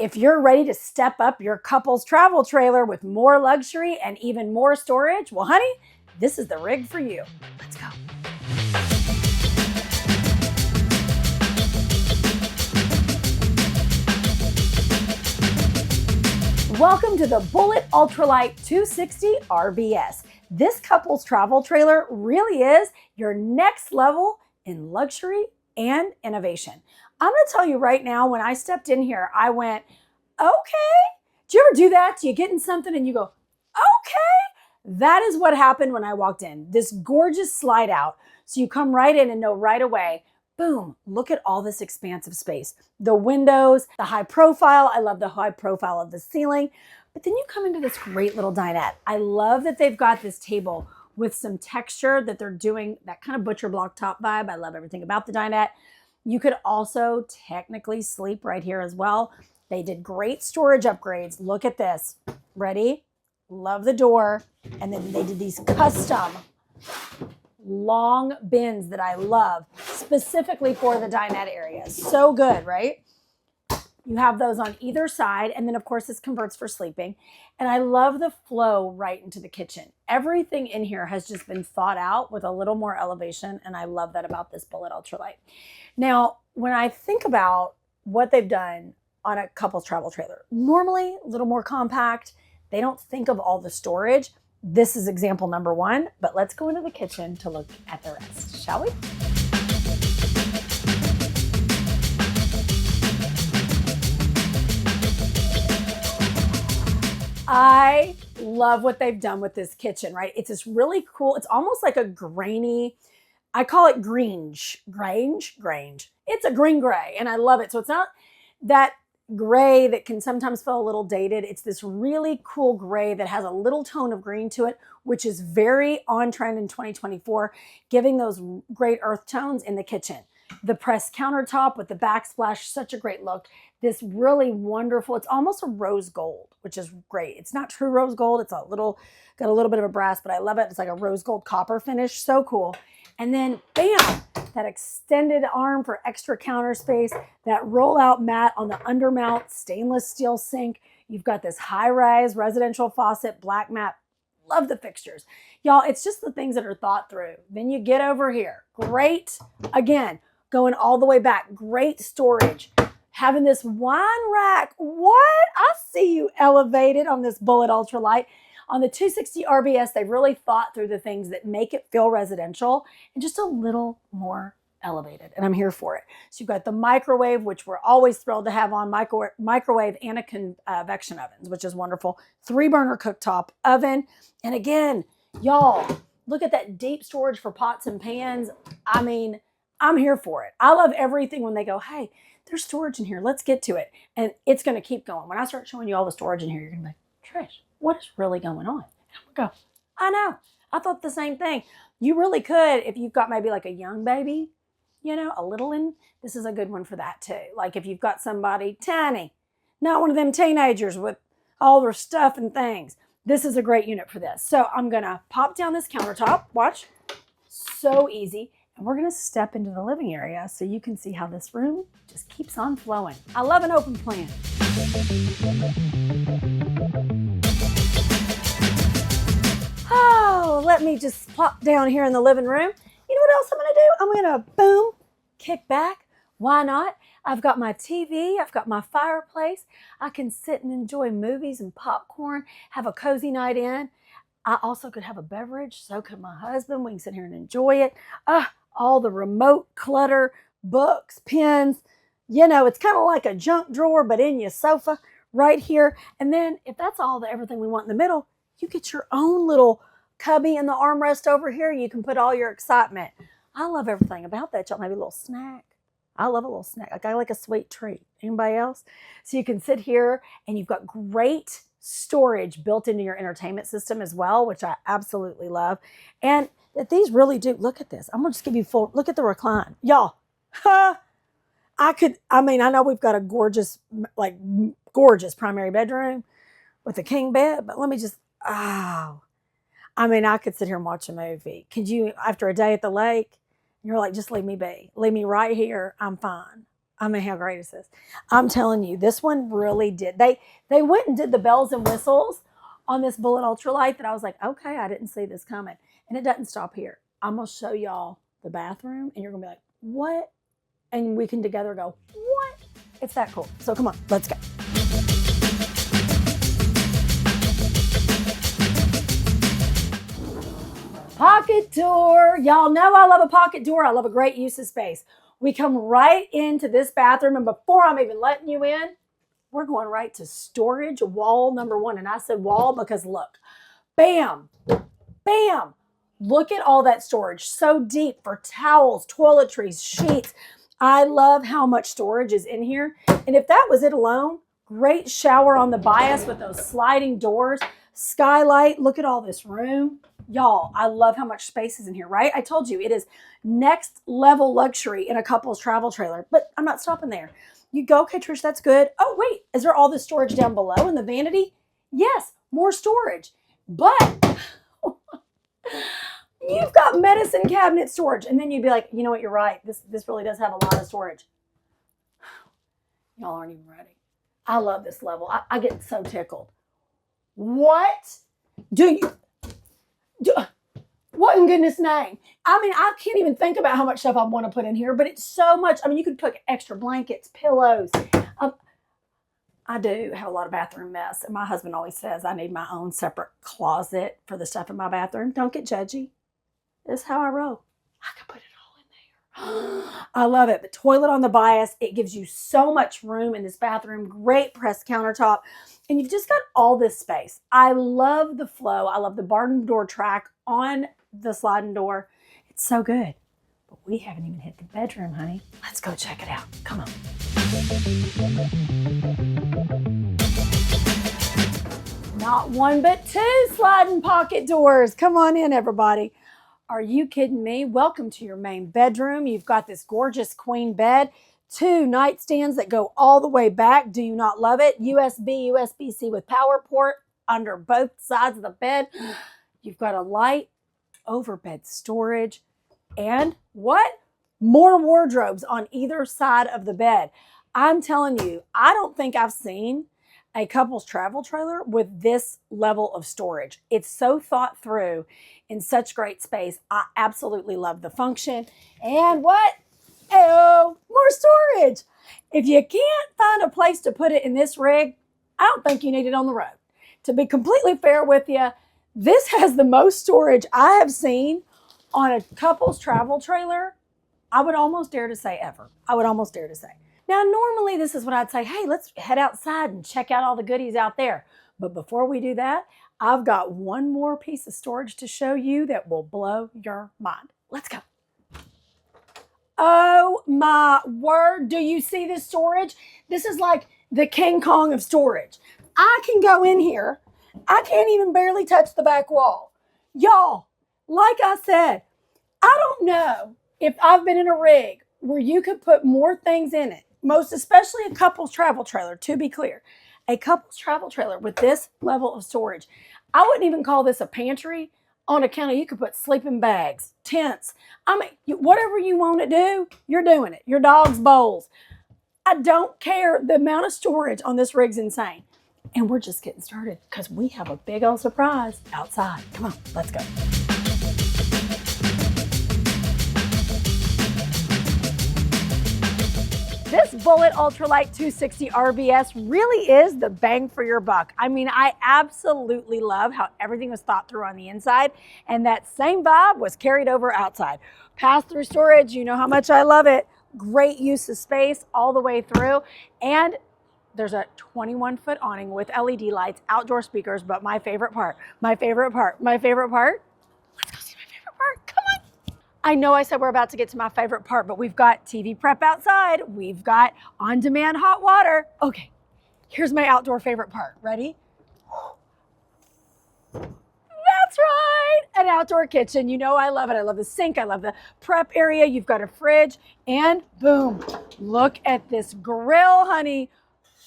If you're ready to step up your couple's travel trailer with more luxury and even more storage, well, honey, this is the rig for you. Let's go. Welcome to the Bullet Ultralight 260 RVS. This couple's travel trailer really is your next level in luxury and innovation. I'm going to tell you right now, when I stepped in here, I went, okay. Do you ever do that? Do you get in something and you go, okay? That is what happened when I walked in. This gorgeous slide out. So you come right in and know right away, boom, look at all this expansive space. The windows, the high profile. I love the high profile of the ceiling. But then you come into this great little dinette. I love that they've got this table with some texture, that they're doing that kind of butcher block top vibe. I love everything about the dinette. You could also technically sleep right here as well. They did great storage upgrades. Look at this. Ready? Love the door. And then they did these custom long bins that I love specifically for the dinette area. So good, right? You have those on either side. And then of course this converts for sleeping. And I love the flow right into the kitchen. Everything in here has just been thought out with a little more elevation. And I love that about this Bullet Ultralight. Now, when I think about what they've done on a couple's travel trailer, normally a little more compact. They don't think of all the storage. This is example number one, but let's go into the kitchen to look at the rest, shall we? I love what they've done with this kitchen, right? It's this really cool, it's almost like a grainy, I call it grange. It's a green gray and I love it. So it's not that gray that can sometimes feel a little dated. It's this really cool gray that has a little tone of green to it, which is very on trend in 2024, giving those great earth tones in the kitchen. The pressed countertop with the backsplash, such a great look. This really wonderful, it's almost a rose gold, which is great. It's not true rose gold. It's got a little bit of a brass, but I love it. It's like a rose gold copper finish. So cool. And then bam, that extended arm for extra counter space, that roll-out mat on the undermount, stainless steel sink. You've got this high-rise residential faucet, black mat. Love the fixtures. Y'all, it's just the things that are thought through. Then you get over here. Great, again, going all the way back. Great storage. Having this wine rack. What? I see you elevated on this Bullet Ultralight. On the 260 RBS, they've really thought through the things that make it feel residential and just a little more elevated, and I'm here for it. So you've got the microwave, which we're always thrilled to have on, microwave and a convection ovens, which is wonderful. 3-burner cooktop oven. And again, y'all, look at that deep storage for pots and pans. I mean, I'm here for it. I love everything when they go, hey, there's storage in here. Let's get to it. And it's going to keep going. When I start showing you all the storage in here, you're going to be like, Trish, what is really going on? I'm going to go, I know. I thought the same thing. You really could, if you've got maybe like a young baby, you know, a little in, this is a good one for that too. Like if you've got somebody tiny, not one of them teenagers with all their stuff and things, this is a great unit for this. So I'm going to pop down this countertop. Watch. So easy. And we're going to step into the living area so you can see how this room just keeps on flowing. I love an open plan. Oh, let me just plop down here in the living room. You know what else I'm going to do? I'm going to, boom, kick back. Why not? I've got my TV. I've got my fireplace. I can sit and enjoy movies and popcorn, have a cozy night in. I also could have a beverage. So could my husband. We can sit here and enjoy it. All the remote clutter, books, pens. You know, it's kind of like a junk drawer, but in your sofa right here. And then if that's everything we want in the middle, you get your own little cubby in the armrest over here. You can put all your excitement. I love everything about that. Y'all, maybe a little snack. I love a little snack. Like I like a sweet treat. Anybody else? So you can sit here and you've got great storage built into your entertainment system as well, which I absolutely love. And that these really do, look at this. I'm going to just give you full, look at the recline. Y'all, I know we've got a gorgeous primary bedroom with a king bed, but let me just, I could sit here and watch a movie. Could you, after a day at the lake, you're like, just leave me be. Leave me right here. I'm fine. I mean, how great is this? I'm telling you, this one really did. They went and did the bells and whistles on this Bullet Ultralight that I was like, okay, I didn't see this coming. And it doesn't stop here. I'm going to show y'all the bathroom, and you're going to be like, what? And we can together go, what? It's that cool. So come on, let's go. Pocket door. Y'all know I love a pocket door. I love a great use of space. We come right into this bathroom, and before I'm even letting you in, we're going right to storage wall number 1. And I said wall because look, bam, bam. Look at all that storage. So deep for towels, toiletries, sheets. I love how much storage is in here. And if that was it alone, great shower on the bias with those sliding doors, skylight. Look at all this room. Y'all, I love how much space is in here, right? I told you it is next level luxury in a couple's travel trailer, but I'm not stopping there. You go, okay, Trish, that's good. Oh, wait, is there all this storage down below in the vanity? Yes, more storage. But you've got medicine cabinet storage. And then you'd be like, you know what, you're right. This really does have a lot of storage. Y'all aren't even ready. I love this level. I get so tickled. What do you do? What in goodness name? I mean, I can't even think about how much stuff I want to put in here, but it's so much. I mean, you could put extra blankets, pillows. I do have a lot of bathroom mess. And my husband always says I need my own separate closet for the stuff in my bathroom. Don't get judgy. This is how I roll. I can put it all in there. I love it. The toilet on the bias, it gives you so much room in this bathroom. Great pressed countertop. And you've just got all this space. I love the flow. I love the barn door track on the sliding door. It's so good. But we haven't even hit the bedroom, honey. Let's go check it out. Come on. Not one, but 2 sliding pocket doors. Come on in, everybody. Are you kidding me? Welcome to your main bedroom. You've got this gorgeous queen bed, 2 nightstands that go all the way back. Do you not love it? USB, USB-C with power port under both sides of the bed. You've got a light, overbed storage, and what? More wardrobes on either side of the bed. I'm telling you, I don't think I've seen a couple's travel trailer with this level of storage. It's so thought through in such great space. I absolutely love the function. And what? Oh, more storage. If you can't find a place to put it in this rig, I don't think you need it on the road. To be completely fair with you, this has the most storage I have seen on a couple's travel trailer. I would almost dare to say ever. I would almost dare to say. Now, normally this is what I'd say, hey, let's head outside and check out all the goodies out there. But before we do that, I've got one more piece of storage to show you that will blow your mind. Let's go. Oh my word. Do you see this storage? This is like the King Kong of storage. I can go in here. I can't even barely touch the back wall. Y'all, like I said, I don't know if I've been in a rig where you could put more things in it. Most especially a couple's travel trailer, to be clear. A couple's travel trailer with this level of storage. I wouldn't even call this a pantry. On account of you could put sleeping bags, tents. I mean, whatever you want to do, you're doing it. Your dog's bowls. I don't care. The amount of storage on this rig's insane. And we're just getting started because we have a big old surprise outside. Come on, let's go. This Bullet Ultralight 260 RVS really is the bang for your buck. I mean, I absolutely love how everything was thought through on the inside, and that same vibe was carried over outside. Pass-through storage, you know how much I love it. Great use of space all the way through, and there's a 21-foot awning with LED lights, outdoor speakers, but my favorite part. Let's go see my favorite part. Come on. I know I said we're about to get to my favorite part, but we've got TV prep outside. We've got on-demand hot water. Okay, here's my outdoor favorite part. Ready? That's right, an outdoor kitchen. You know I love it. I love the sink. I love the prep area. You've got a fridge, and boom, look at this grill, honey.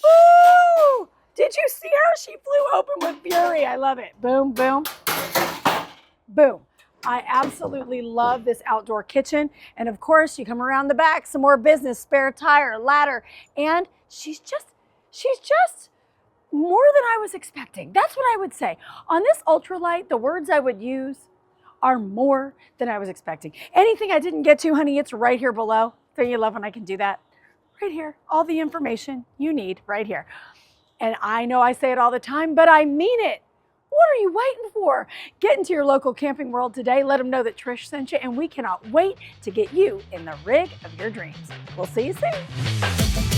Ooh, did you see how she flew open with fury? I love it. Boom, boom, boom. I absolutely love this outdoor kitchen. And of course, you come around the back, some more business, spare tire, ladder, and she's just more than I was expecting. That's what I would say. On this ultralight, the words I would use are more than I was expecting. Anything I didn't get to, honey, it's right here below. Don't you love when I can do that? Right here, all the information you need right here. And I know I say it all the time, but I mean it. What are you waiting for? Get into your local Camping World today. Let them know that Trish sent you, and we cannot wait to get you in the rig of your dreams. We'll see you soon.